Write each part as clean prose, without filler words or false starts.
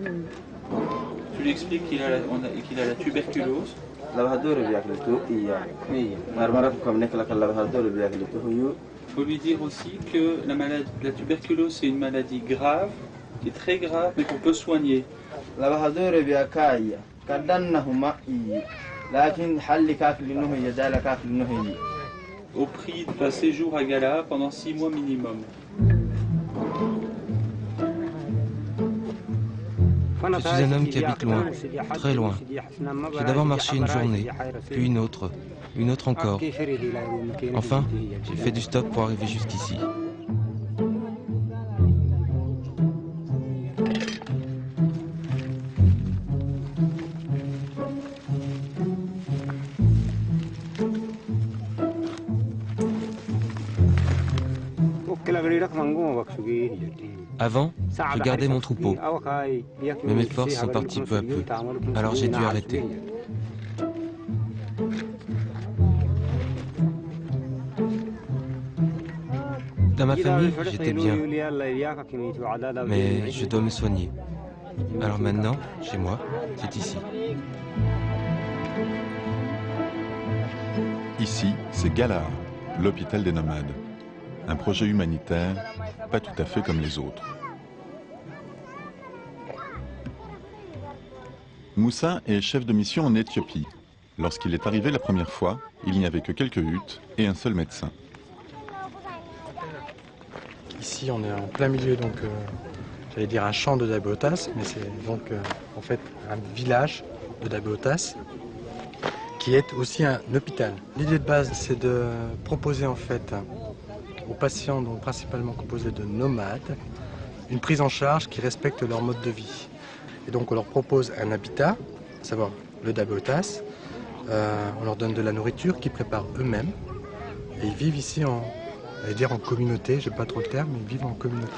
Tu lui expliques qu'il a, qu'il a la tuberculose. Il faut lui dire aussi que la tuberculose c'est une maladie grave, qui est très grave, mais qu'on peut soigner. Au prix d'un séjour à Gala pendant 6 mois minimum. Je suis un homme qui habite loin, très loin. J'ai d'abord marché une journée, puis une autre encore. Enfin, j'ai fait du stop pour arriver jusqu'ici. Avant, je gardais mon troupeau, mais mes forces sont parties peu à peu, alors j'ai dû arrêter. Dans ma famille, j'étais bien, mais je dois me soigner. Alors maintenant, chez moi, c'est ici. Ici, c'est Gala, l'hôpital des nomades. Un projet humanitaire, pas tout à fait comme les autres. Moussa est chef de mission en Éthiopie. Lorsqu'il est arrivé la première fois, il n'y avait que quelques huttes et un seul médecin. Ici, on est en plein milieu, donc j'allais dire un champ de Dabeotas, mais c'est donc en fait un village de Dabeotas qui est aussi un hôpital. L'idée de base, c'est de proposer en fait aux patients, donc principalement composés de nomades, une prise en charge qui respecte leur mode de vie. Et donc on leur propose un habitat, à savoir le Dabeotas, on leur donne de la nourriture qu'ils préparent eux-mêmes, et ils vivent ici en communauté, j'aime pas trop le terme, mais ils vivent en communauté.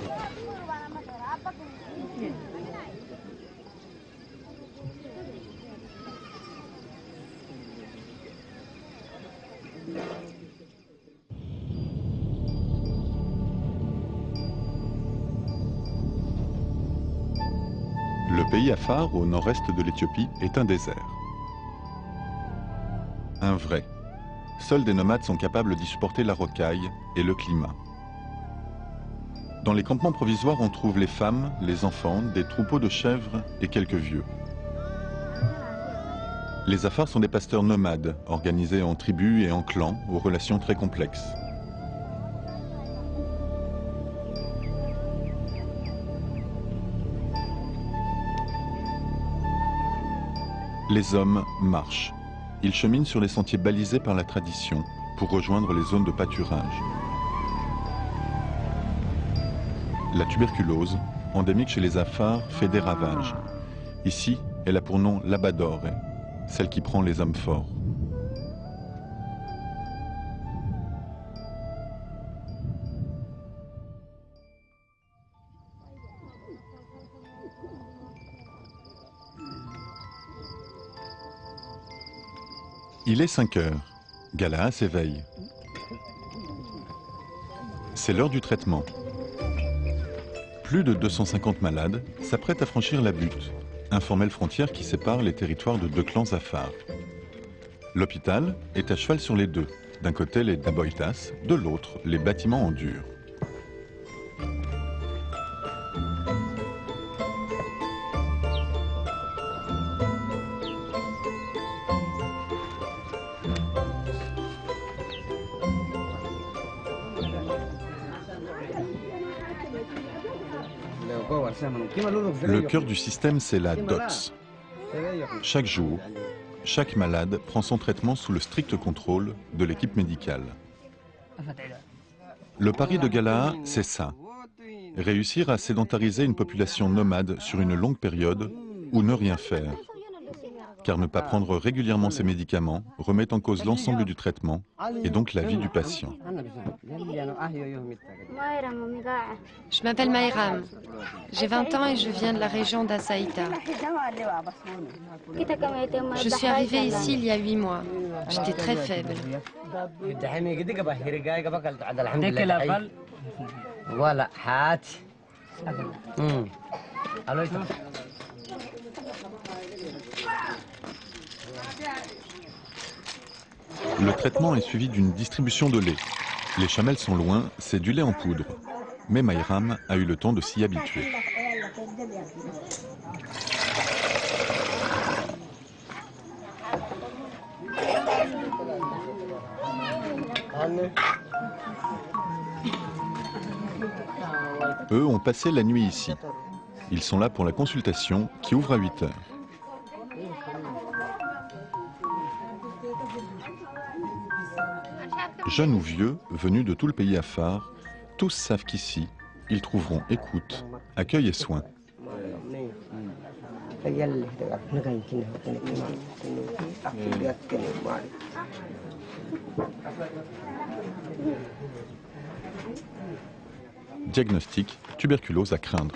Le pays Afar, au nord-est de l'Éthiopie, est un désert. Un vrai. Seuls des nomades sont capables d'y supporter la rocaille et le climat. Dans les campements provisoires, on trouve les femmes, les enfants, des troupeaux de chèvres et quelques vieux. Les Afars sont des pasteurs nomades, organisés en tribus et en clans, aux relations très complexes. Les hommes marchent. Ils cheminent sur les sentiers balisés par la tradition pour rejoindre les zones de pâturage. La tuberculose, endémique chez les Afars, fait des ravages. Ici, elle a pour nom l'Abadore, celle qui prend les hommes forts. Il est 5 heures. Gala s'éveille. C'est l'heure du traitement. Plus de 250 malades s'apprêtent à franchir la butte, informelle frontière qui sépare les territoires de 2 clans Afars. L'hôpital est à cheval sur les deux. D'un côté les Dabeotas, de l'autre les bâtiments en dur. Le cœur du système, c'est la DOTS. Chaque jour, chaque malade prend son traitement sous le strict contrôle de l'équipe médicale. Le pari de Gala, c'est ça. Réussir à sédentariser une population nomade sur une longue période ou ne rien faire. Car ne pas prendre régulièrement ces médicaments remet en cause l'ensemble du traitement et donc la vie du patient. Je m'appelle Maïram. J'ai 20 ans et je viens de la région d'Assaïta. Je suis arrivée ici il y a 8 mois. J'étais très faible. Le traitement est suivi d'une distribution de lait. Les chamelles sont loin, c'est du lait en poudre. Mais Mayram a eu le temps de s'y habituer. Eux ont passé la nuit ici. Ils sont là pour la consultation qui ouvre à 8 heures. Jeunes ou vieux, venus de tout le pays Afar, tous savent qu'ici, ils trouveront écoute, accueil et soins. Diagnostic, tuberculose à craindre.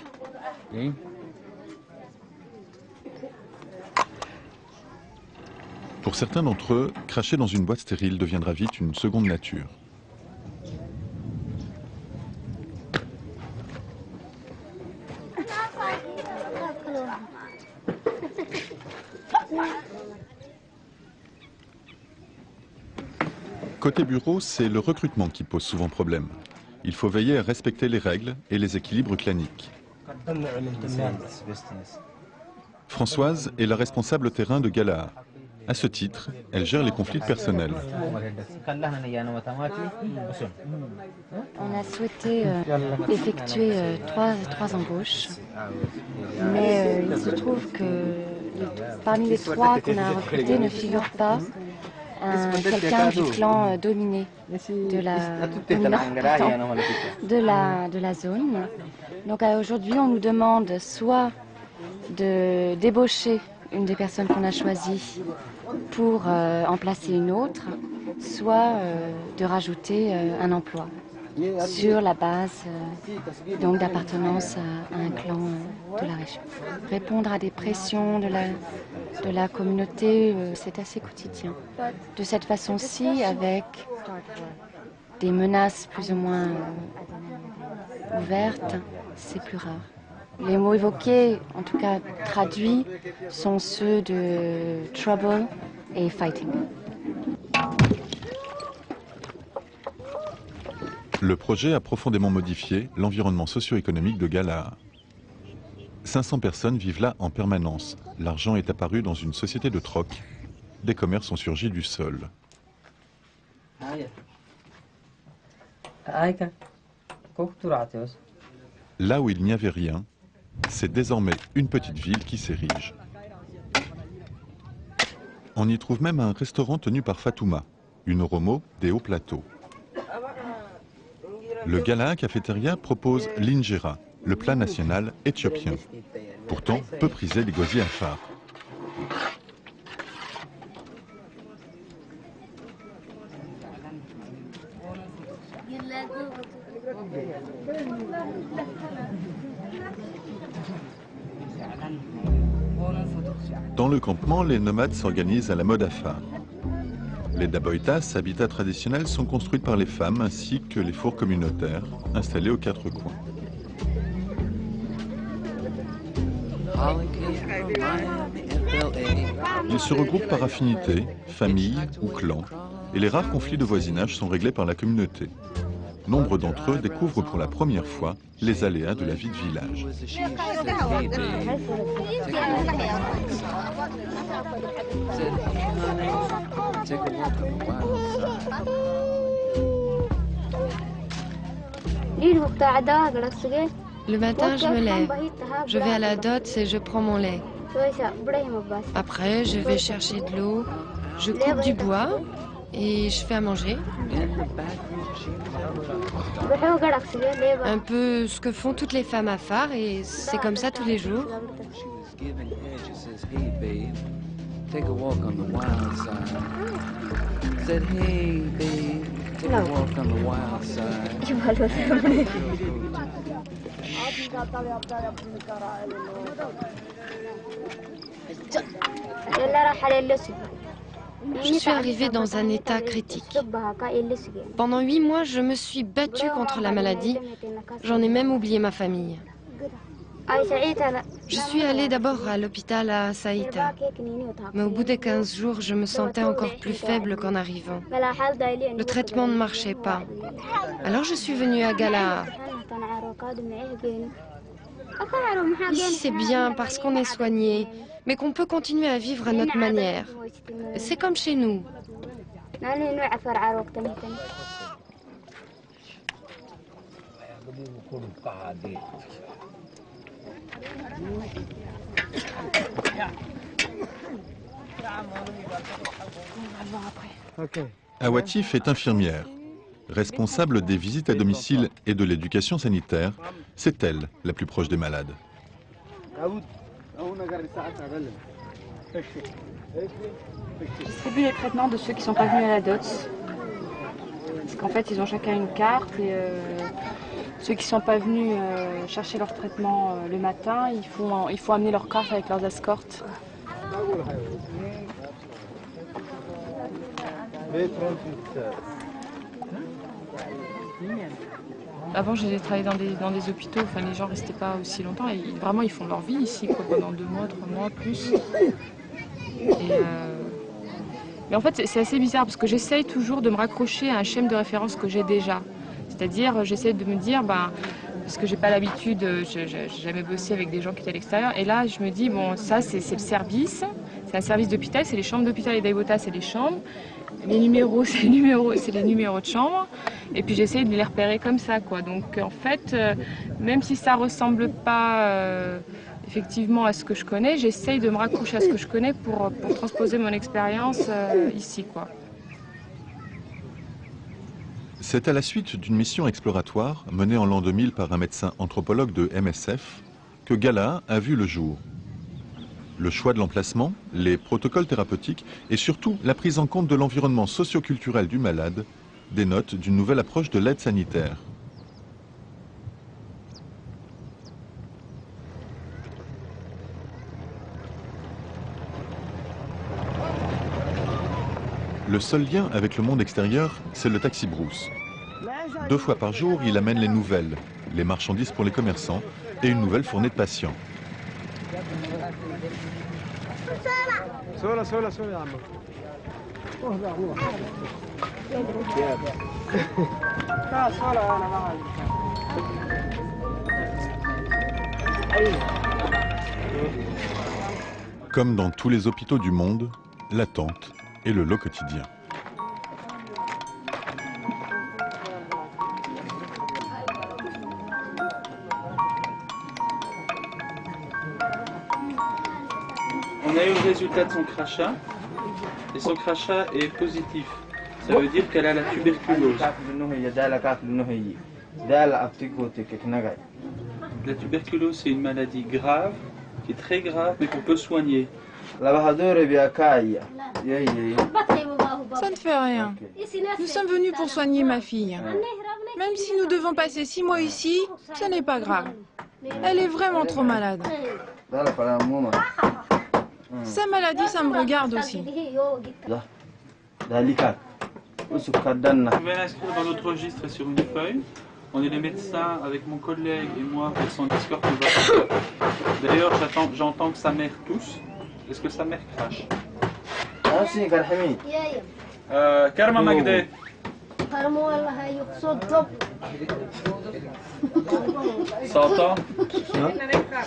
Pour certains d'entre eux, cracher dans une boîte stérile deviendra vite une seconde nature. Côté bureau, c'est le recrutement qui pose souvent problème. Il faut veiller à respecter les règles et les équilibres claniques. Françoise est la responsable terrain de Galahar. À ce titre, elle gère les conflits personnels. On a souhaité effectuer trois embauches, mais il se trouve que parmi les trois qu'on a recrutés ne figure pas quelqu'un du clan dominé de la zone. Donc aujourd'hui, on nous demande soit de débaucher une des personnes qu'on a choisies pour en placer une autre, soit de rajouter un emploi sur la base donc d'appartenance à un clan de la région. Répondre à des pressions de la communauté, c'est assez quotidien. De cette façon-ci, avec des menaces plus ou moins ouvertes, c'est plus rare. Les mots évoqués, en tout cas traduits, sont ceux de trouble et fighting. Le projet a profondément modifié l'environnement socio-économique de Galahar. 500 personnes vivent là en permanence. L'argent est apparu dans une société de troc. Des commerces ont surgi du sol. Là où il n'y avait rien, c'est désormais une petite ville qui s'érige. On y trouve même un restaurant tenu par Fatouma, une Oromo des hauts plateaux. Le Galahar Cafétéria propose l'injera, le plat national éthiopien, pourtant peu prisé des gosiers Afar. Dans le campement, les nomades s'organisent à la mode Afar. Les daboitas, habitats traditionnels, sont construits par les femmes ainsi que les fours communautaires installés aux quatre coins. Ils se regroupent par affinité, famille ou clan, et les rares conflits de voisinage sont réglés par la communauté. Nombre d'entre eux découvrent pour la première fois les aléas de la vie de village. Le matin, je me lève, je vais à la dot et je prends mon lait. Après, je vais chercher de l'eau, je coupe du bois et je fais à manger. Un peu ce que font toutes les femmes Afar et c'est comme ça tous les jours. Je suis arrivée dans un état critique. Pendant 8 mois, je me suis battue contre la maladie. J'en ai même oublié ma famille. Je suis allée d'abord à l'hôpital à Saïta, mais au bout des 15 jours, je me sentais encore plus faible qu'en arrivant. Le traitement ne marchait pas. Alors je suis venue à Gala. Ici c'est bien parce qu'on est soigné, mais qu'on peut continuer à vivre à notre manière. C'est comme chez nous. Awatif est infirmière. Responsable des visites à domicile et de l'éducation sanitaire, c'est elle la plus proche des malades. Je distribue les traitements de ceux qui ne sont pas venus à la DOTS. Parce qu'en fait, ils ont chacun une carte et ceux qui ne sont pas venus chercher leur traitement le matin, il faut amener leur carte avec leurs escortes. Avant, j'ai travaillé dans des hôpitaux, enfin, les gens ne restaient pas aussi longtemps et vraiment ils font leur vie ici, quoi, pendant 2 mois, 3 mois, plus. Mais en fait, c'est assez bizarre parce que j'essaye toujours de me raccrocher à un schéma de référence que j'ai déjà. C'est-à-dire, j'essaie de me dire, parce que j'ai pas l'habitude, j'ai jamais bossé avec des gens qui étaient à l'extérieur, et là, je me dis, bon, ça, c'est le service, c'est un service d'hôpital, c'est les chambres d'hôpital et d'Aïbota, c'est les chambres. Les numéros, c'est les numéros de chambre. Et puis j'essaie de les repérer comme ça, quoi. Donc en fait, même si ça ressemble pas effectivement à ce que je connais, j'essaye de me raccrocher à ce que je connais pour transposer mon expérience ici, quoi. C'est à la suite d'une mission exploratoire menée en l'an 2000 par un médecin anthropologue de MSF que Gala a vu le jour. Le choix de l'emplacement, les protocoles thérapeutiques et surtout la prise en compte de l'environnement socio-culturel du malade dénotent d'une nouvelle approche de l'aide sanitaire. Le seul lien avec le monde extérieur, c'est le taxi brousse. 2 fois par jour, il amène les nouvelles, les marchandises pour les commerçants et une nouvelle fournée de patients. Comme dans tous les hôpitaux du monde, l'attente est le lot quotidien. On a eu le résultat de son crachat, et son crachat est positif. Ça veut dire qu'elle a la tuberculose. La tuberculose, c'est une maladie grave, qui est très grave, mais qu'on peut soigner. Ça ne fait rien. Nous sommes venus pour soigner ma fille. Même si nous devons passer 6 mois ici, ce n'est pas grave. Elle est vraiment trop malade. Sa maladie, ça me regarde aussi. Vous pouvez l'inscrire dans notre registre sur une feuille. On est les médecins avec mon collègue et moi qui sont escorte. D'ailleurs, j'entends que sa mère tousse. Est-ce que sa mère crache? Karma Magde. 100 ans?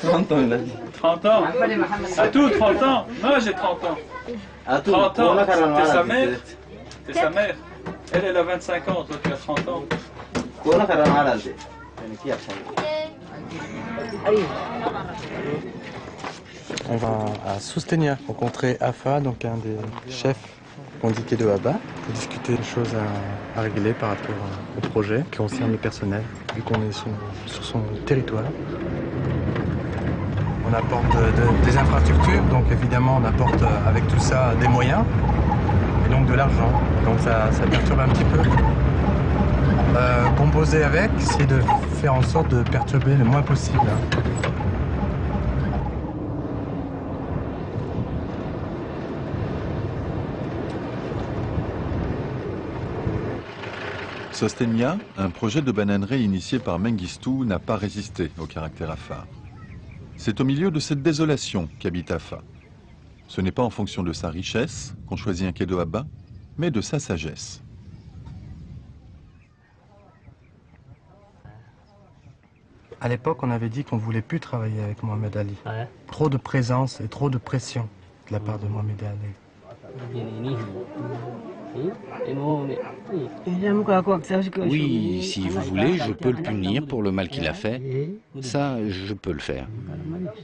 30 ans, il a dit. 30 ans? À tout, 30 ans? Non, j'ai 30 ans. 30 ans? T'es sa mère? T'es sa mère? Elle a 25 ans, toi tu as 30 ans. On va à Soustenia rencontrer Afa, donc un des chefs indiqués de Haba, pour discuter des choses à régler par rapport au projet qui concerne le personnel, vu qu'on est sur son territoire. On apporte des infrastructures, donc évidemment on apporte avec tout ça des moyens et donc de l'argent. Donc ça perturbe un petit peu. Composer avec, c'est de faire en sorte de perturber le moins possible. Soustenia, un projet de bananerie initié par Mengistu, n'a pas résisté au caractère affare. C'est au milieu de cette désolation qu'habite Afa. Ce n'est pas en fonction de sa richesse qu'on choisit un Kedo Abba, mais de sa sagesse. À l'époque, on avait dit qu'on ne voulait plus travailler avec Mohamed Ali. Ouais. Trop de présence et trop de pression de la part de Mohamed Ali. Oui, si vous voulez, je peux le punir pour le mal qu'il a fait. Ça, je peux le faire.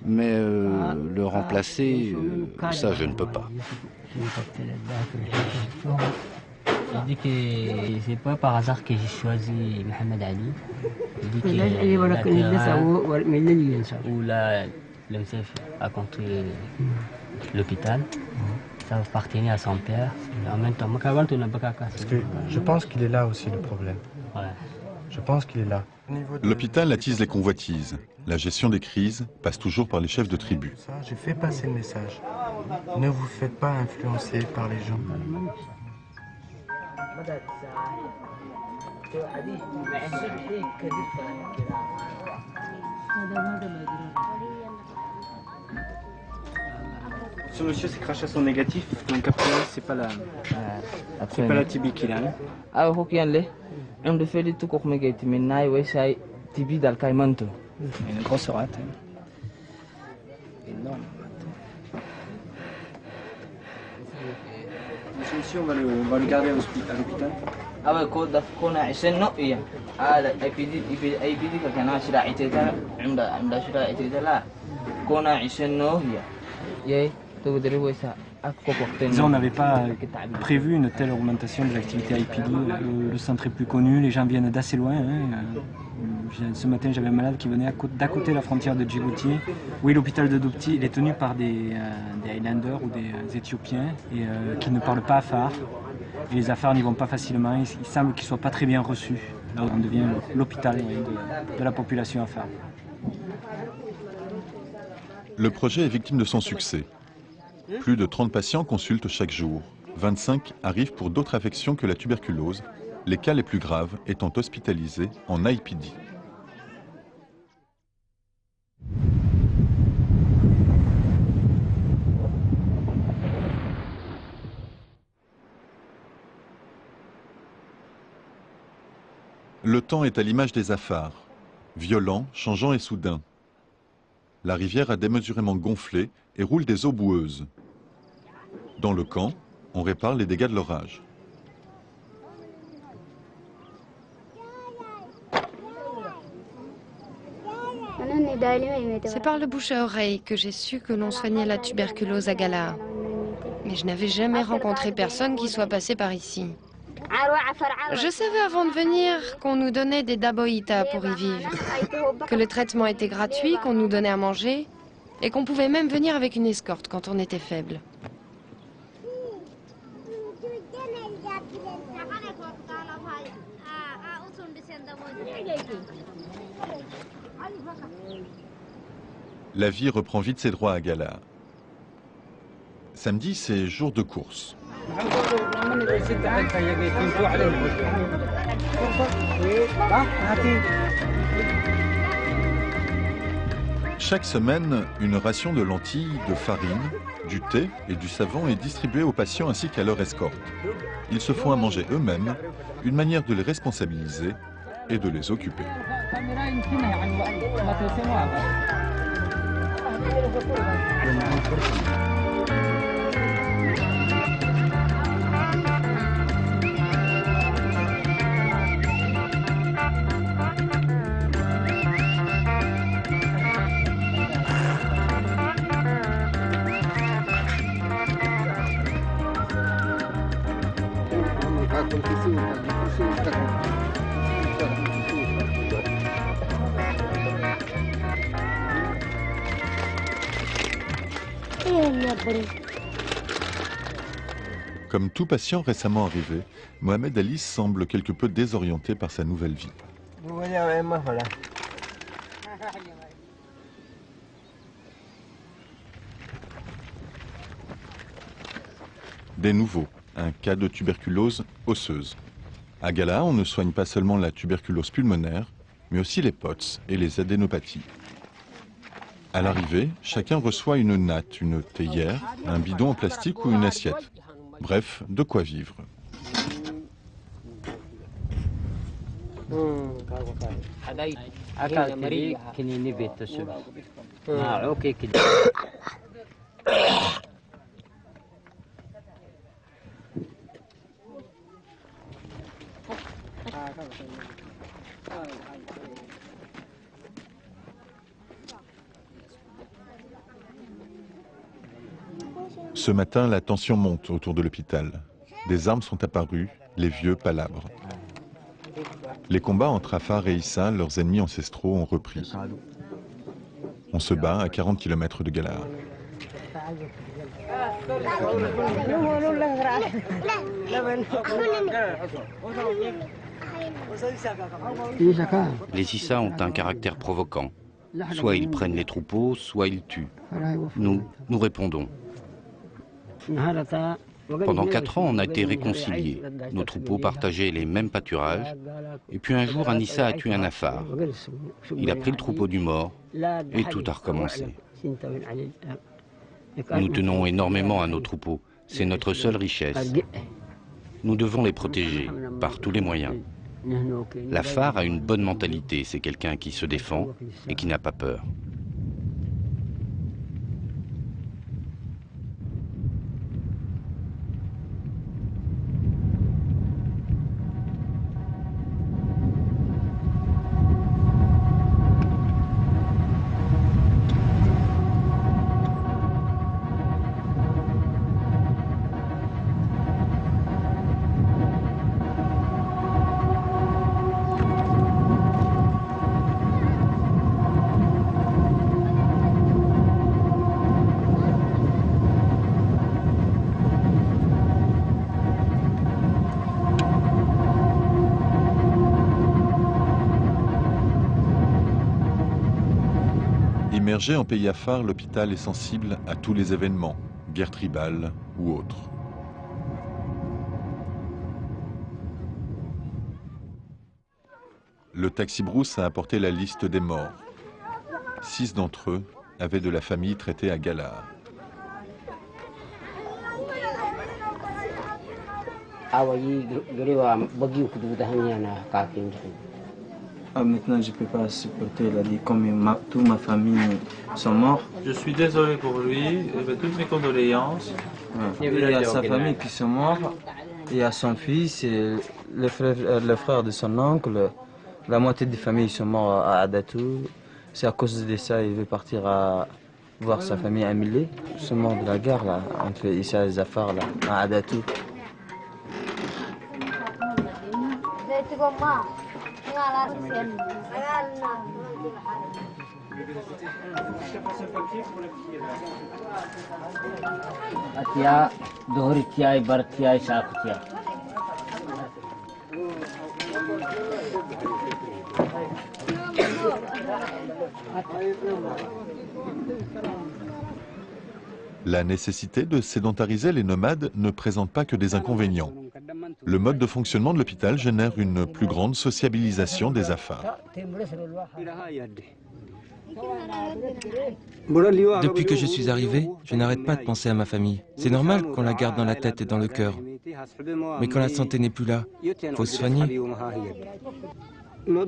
Mais le remplacer, ça, je ne peux pas. Je dis que c'est pas par hasard que j'ai choisi Mohamed Ali. Je dis que où là, l'MCF a construit l'hôpital. Ça appartenait à son père. Et en même temps, parce que je pense qu'il est là aussi le problème. Ouais. Je pense qu'il est là. L'hôpital attise les convoitises. La gestion des crises passe toujours par les chefs de tribu. J'ai fait passer le message. Ne vous faites pas influencer par les gens. Ce monsieur s'est craché à son négatif, donc après c'est pas la TB qu'il a. Ah, ok, allez. On le fait tout comme tu mais naï, ouais, ça TB dans le Caïmanto. Une grosse rate. Énorme. Ce monsieur, on va le garder à l'hôpital. Ah ouais, quand on a essayé non, il y a. Ah, IPD quand on a essayé d'être là, on a essayé d'être là. Quand on a essayé non, il y a. Disons, on n'avait pas prévu une telle augmentation de l'activité IPD. Le centre est plus connu, les gens viennent d'assez loin. Ce matin, j'avais un malade qui venait d'à côté de la frontière de Djibouti. Oui, l'hôpital de Dopti, il est tenu par des Highlanders ou des Éthiopiens et, qui ne parlent pas afar. Et les afars n'y vont pas facilement. Il semble qu'ils ne soient pas très bien reçus. Là, on devient l'hôpital de la population afar. Le projet est victime de son succès. Plus de 30 patients consultent chaque jour. 25 arrivent pour d'autres affections que la tuberculose, les cas les plus graves étant hospitalisés en IPD. Le temps est à l'image des Afars, violent, changeant et soudain. La rivière a démesurément gonflé et roule des eaux boueuses. Dans le camp, on répare les dégâts de l'orage. C'est par le bouche à oreille que j'ai su que l'on soignait la tuberculose à Gala. Mais je n'avais jamais rencontré personne qui soit passé par ici. Je savais avant de venir qu'on nous donnait des daboïtas pour y vivre, que le traitement était gratuit, qu'on nous donnait à manger et qu'on pouvait même venir avec une escorte quand on était faible. La vie reprend vite ses droits à Gala. Samedi, c'est jour de course. Chaque semaine, une ration de lentilles, de farine, du thé et du savon est distribuée aux patients ainsi qu'à leur escorte. Ils se font à manger eux-mêmes, une manière de les responsabiliser et de les occuper. Comme tout patient récemment arrivé, Mohamed Ali semble quelque peu désorienté par sa nouvelle vie. Des nouveaux, un cas de tuberculose osseuse. À Gala, on ne soigne pas seulement la tuberculose pulmonaire, mais aussi les POTS et les adénopathies. À l'arrivée, chacun reçoit une natte, une théière, un bidon en plastique ou une assiette. Bref, de quoi vivre. Ce matin, la tension monte autour de l'hôpital. Des armes sont apparues, les vieux palabrent. Les combats entre Afar et Issa, leurs ennemis ancestraux, ont repris. On se bat à 40 km de Galar. Les Issa ont un caractère provoquant. Soit ils prennent les troupeaux, soit ils tuent. Nous répondons. Pendant 4 ans, on a été réconciliés. Nos troupeaux partageaient les mêmes pâturages. Et puis un jour, un Issa a tué un Afar. Il a pris le troupeau du mort et tout a recommencé. Nous tenons énormément à nos troupeaux. C'est notre seule richesse. Nous devons les protéger par tous les moyens. L'Afar a une bonne mentalité. C'est quelqu'un qui se défend et qui n'a pas peur. Immergé en pays Afar, l'hôpital est sensible à tous les événements, guerre tribale ou autres. Le taxi-brousse a apporté la liste des morts. 6 d'entre eux avaient de la famille traitée à Galar. Maintenant, je ne peux pas supporter la vie comme toute ma famille sont morts. Je suis désolé pour lui, toutes mes condoléances. Il y a sa famille qui sont morts, il y a son fils, et le frère de son oncle. La moitié des familles sont morts à Adatou. C'est à cause de ça qu'il veut partir à voir sa famille à Milé. Ils sont morts de la guerre là, entre Issa et Zafar là, à Adatou. Atia, Dohritia, Bartia, Shakutia. La nécessité de sédentariser les nomades ne présente pas que des inconvénients. Le mode de fonctionnement de l'hôpital génère une plus grande sociabilisation des Afars. Depuis que je suis arrivé, je n'arrête pas de penser à ma famille. C'est normal qu'on la garde dans la tête et dans le cœur. Mais quand la santé n'est plus là, il faut se soigner.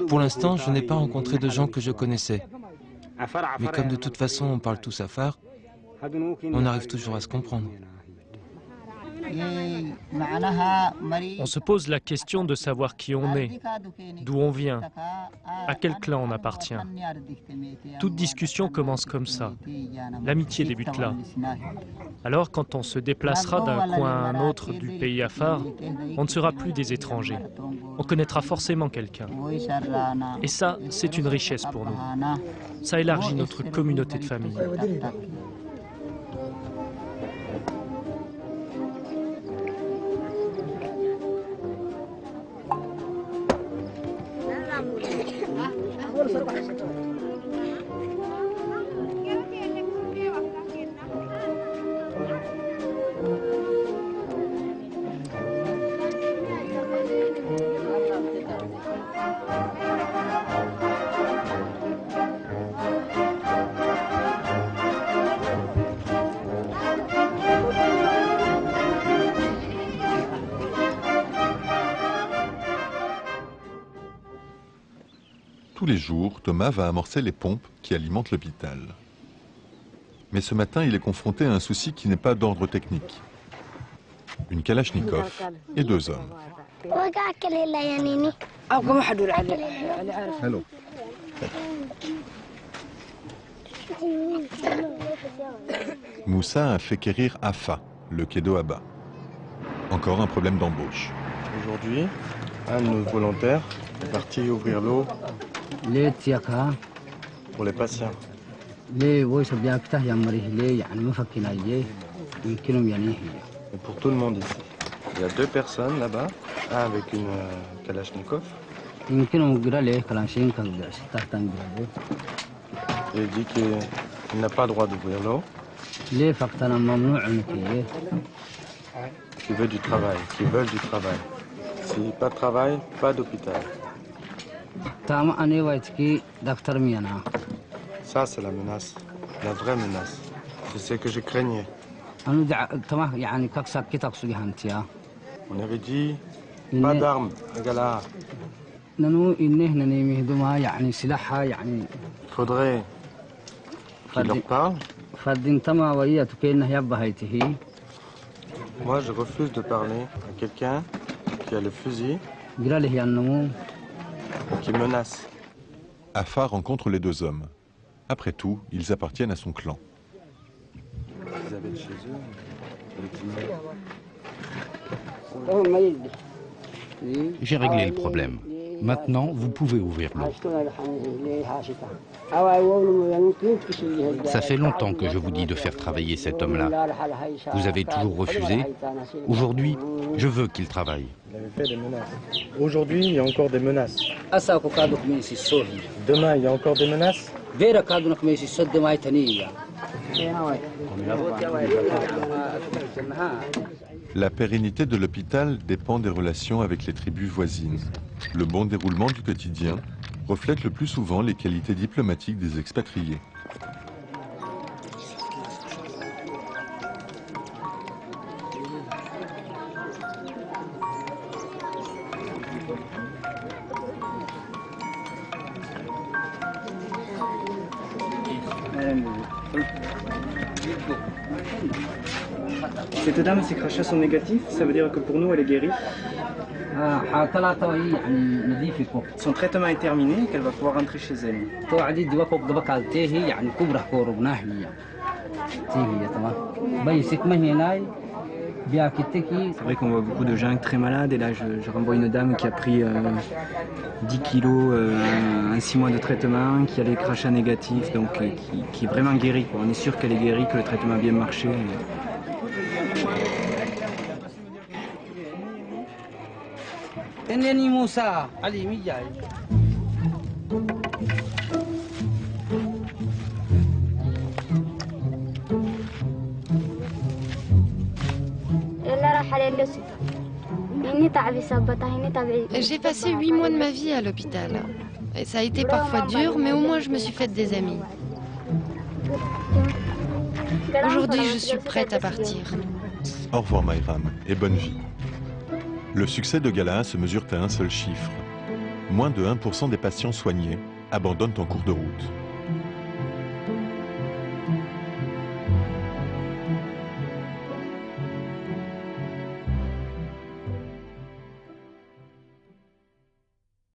Pour l'instant, je n'ai pas rencontré de gens que je connaissais. Mais comme de toute façon, on parle tous Afar, on arrive toujours à se comprendre. On se pose la question de savoir qui on est, d'où on vient, à quel clan on appartient. Toute discussion commence comme ça. L'amitié débute là. Alors, quand on se déplacera d'un coin à un autre du pays Afar, on ne sera plus des étrangers. On connaîtra forcément quelqu'un. Et ça, c'est une richesse pour nous. Ça élargit notre communauté de famille. tous les jours, Thomas va amorcer les pompes qui alimentent l'hôpital. Mais ce matin, il est confronté à un souci qui n'est pas d'ordre technique. Une Kalachnikov et 2 hommes. Hello. Moussa a fait quérir Afa, le Kedo Abba. Encore un problème d'embauche. Aujourd'hui, un de nos volontaires est parti ouvrir l'eau pour les patients. Et pour tout le monde ici. Il y a 2 personnes là-bas, un avec une Kalachnikov. Et il dit qu'il n'a pas le droit d'ouvrir l'eau. Qui veut du travail, qui veulent du travail. Si pas de travail, pas d'hôpital. Ça, c'est la menace, la vraie menace. C'est ce que je craignais. On avait dit, pas d'armes, Gala. Il faudrait qu'il leur parle. Moi, je refuse de parler à quelqu'un qui a le fusil, qui menace. Afa rencontre les 2 hommes. Après tout, ils appartiennent à son clan. Ils avaient chez eux, J'ai réglé le problème. Maintenant, vous pouvez ouvrir l'eau. Ça fait longtemps que je vous dis de faire travailler cet homme-là. Vous avez toujours refusé. Aujourd'hui, je veux qu'il travaille. Il avait fait des menaces. Aujourd'hui, il y a encore des menaces. Demain, il y a encore des menaces. La pérennité de l'hôpital dépend des relations avec les tribus voisines. Le bon déroulement du quotidien reflète le plus souvent les qualités diplomatiques des expatriés. Cette dame, ses crachats sont négatifs, ça veut dire que pour nous, elle est guérie. Son traitement est terminé, qu'elle va pouvoir rentrer chez elle. C'est vrai qu'on voit beaucoup de gens très malades, et là je renvoie une dame qui a pris 10 kilos en 6 mois de traitement, qui a les crachats négatifs, donc qui est vraiment guérie. On est sûr qu'elle est guérie, que le traitement a bien marché. J'ai passé 8 mois de ma vie à l'hôpital. Et ça a été parfois dur, mais au moins je me suis faite des amis. Aujourd'hui, je suis prête à partir. Au revoir Mayram et bonne vie. Le succès de Gala se mesure à un seul chiffre. Moins de 1% des patients soignés abandonnent en cours de route.